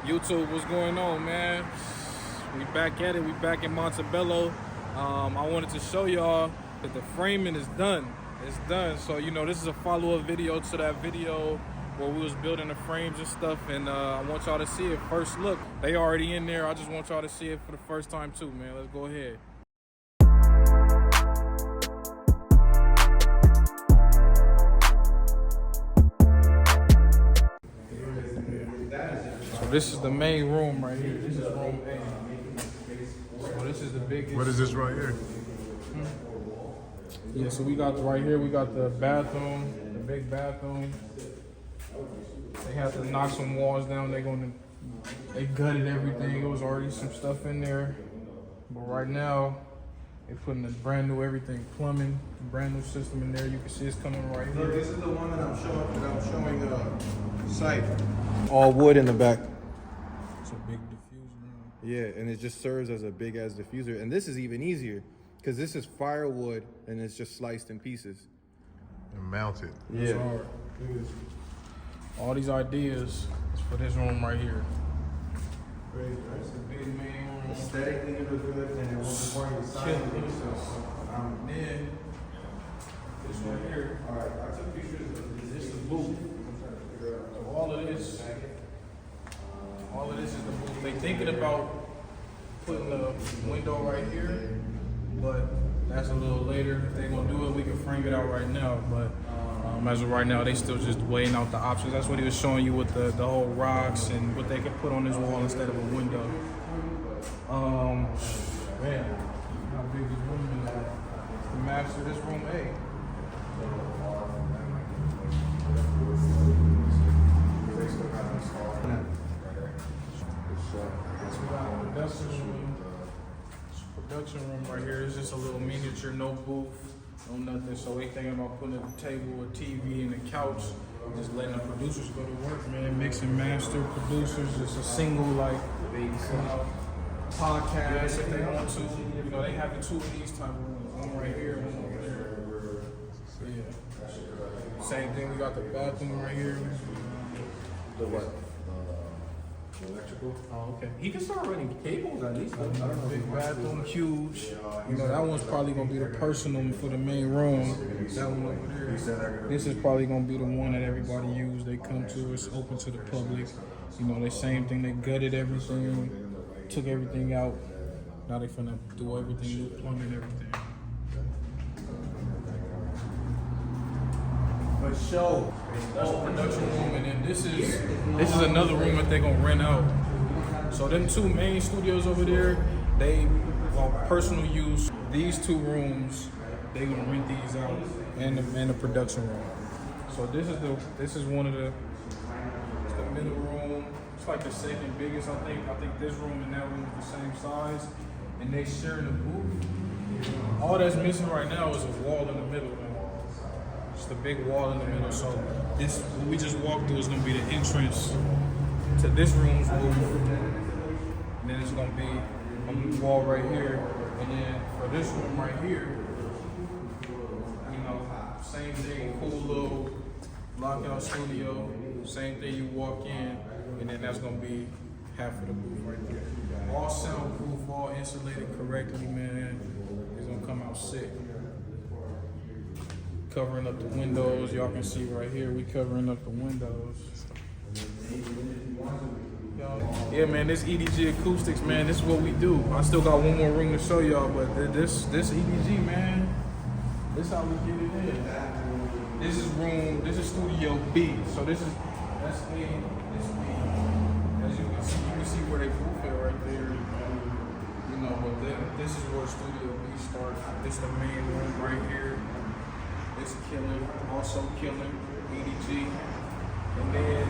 YouTube, what's going on, man? We back at it. We back in Montebello. I wanted to show y'all that the framing is done. It's done. So, you know, this is a follow-up video to that video where we was building the frames and stuff, and I want y'all to see it first look. They already in there. I just want y'all to see it for the first time too, man. Let's go ahead. So this is the main room right here. This is room A. So this is the biggest. What is this right here? Yeah, so we got right here, we got the bathroom, the big bathroom. They had to knock some walls down. They gutted everything. It was already some stuff in there. But right now, they putting a brand new everything, plumbing, brand new system in there. You can see it's coming right here. Look, this is the one that I'm showing site. All wood in the back. It's a big diffuser. Yeah, and it just serves as a big ass diffuser. And this is even easier because this is firewood and it's just sliced in pieces. And mounted. It's hard. All these ideas is for this room right here. It's a big main room. Aesthetically, it looks good and it won't require you size. Then this one here. All right, I took pictures of this. Is the booth. So all of this is the booth. They thinking about putting a window right here, but that's a little later. If they gonna do it, we can frame it out right now. But as of right now, they still just weighing out the options. That's what he was showing you with the whole rocks and what they can put on this wall instead of a window. Man, how big this room is. The master, this room A. Production room right here. It's just a little miniature, no booth, no nothing. So we thinking about putting a table, a TV, and a couch, just letting the producers go to work, man. Mix and master producers, just a single podcast if they want to. You know, they have the two of these type of rooms. One right here, one over there. Yeah. Same thing. We got the bathroom right here. The what? The electrical? Oh, okay. He can start running cables at least. I don't know. Big bathroom, huge. You know, that one's probably gonna be the personal for the main room. That one over there. This is probably gonna be the one that everybody use. They come to. It's open to the public. You know, the same thing. They gutted everything, took everything out. Now they finna do everything, new plumbing, everything. For sure. That's the production room, and then this is another room that they're gonna rent out. So them two main studios over there, they are personal use. These two rooms, they gonna rent these out, and the production room. So this is one of the middle room. It's like the second biggest, I think. I think this room and that room is the same size, and they share the booth. All that's missing right now is a wall in the middle, man. Just a big wall in the middle. So this, what we just walked through, is gonna be the entrance to this room's booth. And then it's gonna be a wall right here. And then for this room right here, you know, same thing, cool little lockout studio. Same thing, you walk in, and then that's gonna be half of the booth right there. All soundproof, all insulated correctly, man. It's gonna come out sick. Covering up the windows, y'all can see right here, we covering up the windows. Yeah, man, this EDG Acoustics, man, this is what we do. I still got one more room to show y'all, but this EDG, man, this how we get it in. This is Studio B. So that's A, this B. As you can see where they booth it right there. You know, but then this is where Studio B starts. This is the main room right here. It's killing, also killing, EDG. And then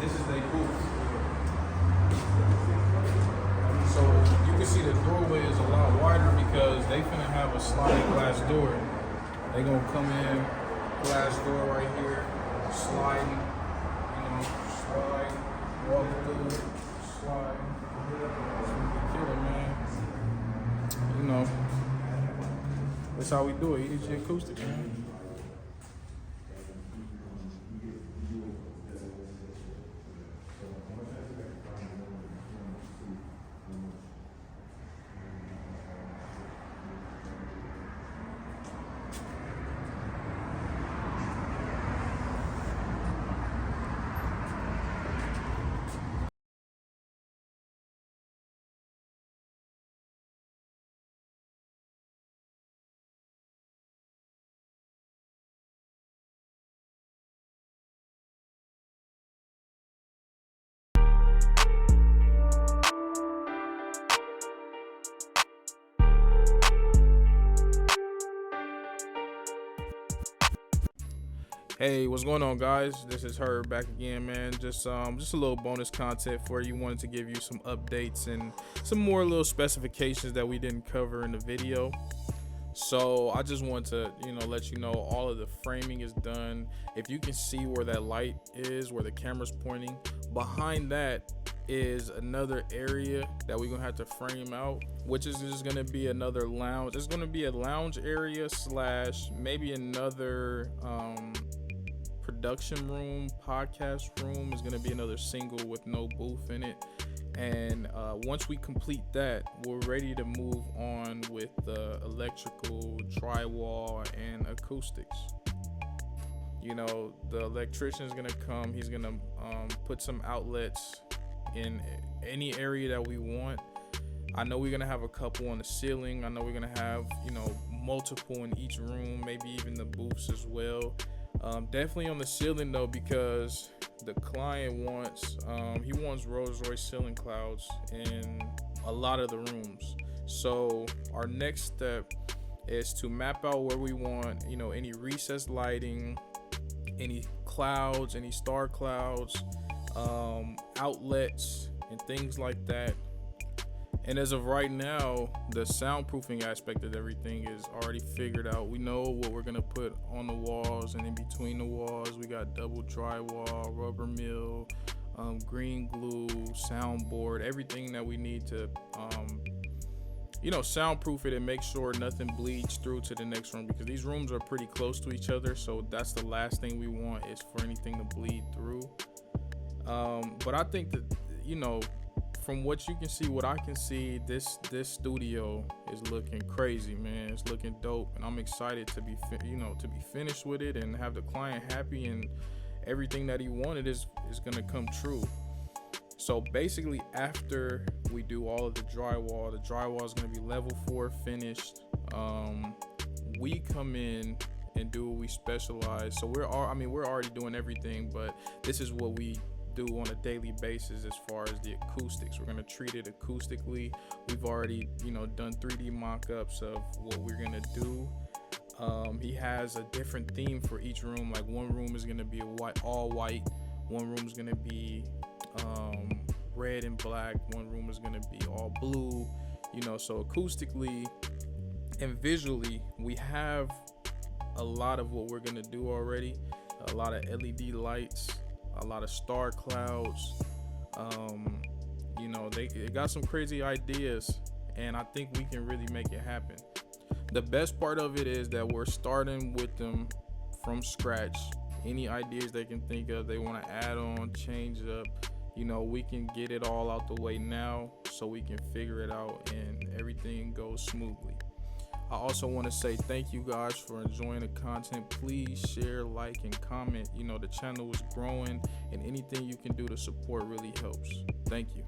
this is their booth. So you can see the doorway is a lot wider because they finna have a sliding glass door. They gonna come in, glass door right here, sliding, you know, slide, walk through, slide. Killing, man. You know, that's how we do it, EDG Acoustic, man. Hey, what's going on, guys? This is Herb back again, man. Just a little bonus content for you. Wanted to give you some updates and some more little specifications that we didn't cover in the video. So I just want to, let you know all of the framing is done. If you can see where that light is, where the camera's pointing, behind that is another area that we're gonna have to frame out, which is just gonna be another lounge. It's gonna be a lounge area / maybe another production room, podcast room. Is gonna be another single with no booth in it. And once we complete that, we're ready to move on with the electrical, drywall, and acoustics. The electrician is gonna come. He's gonna put some outlets in any area that we want. I know we're gonna have a couple on the ceiling. I know we're gonna have multiple in each room, maybe even the booths as well. Definitely on the ceiling though, because the client wants Rolls-Royce ceiling clouds in a lot of the rooms. So our next step is to map out where we want any recessed lighting, any clouds, any star clouds, outlets and things like that. And as of right now, the soundproofing aspect of everything is already figured out. We know what we're gonna put on the walls and in between the walls. We got double drywall, rubber mill, green glue, soundboard, everything that we need to soundproof it and make sure nothing bleeds through to the next room, because these rooms are pretty close to each other. So that's the last thing we want, is for anything to bleed through. But I think that, from what you can see, what I can see, this studio is looking crazy, man. It's looking dope, and I'm excited to be finished with it and have the client happy, and everything that he wanted is gonna come true. So basically, after we do all of the drywall is gonna be level 4 finished. We come in and do what we specialize. So we're already doing everything, but this is what we do on a daily basis as far as the acoustics. We're gonna treat it acoustically. We've already done 3D mock-ups of what we're gonna do. He has a different theme for each room. Like one room is gonna be all white, one room is gonna be red and black, one room is gonna be all blue. So acoustically and visually, we have a lot of what we're gonna do already. A lot of LED lights, a lot of star clouds. They got some crazy ideas, and I think we can really make it happen. The best part of it is that we're starting with them from scratch. Any ideas they can think of, they want to add on, change up, we can get it all out the way now, so we can figure it out and everything goes smoothly. I also want to say thank you guys for enjoying the content. Please share, like, and comment. The channel is growing, and anything you can do to support really helps. Thank you.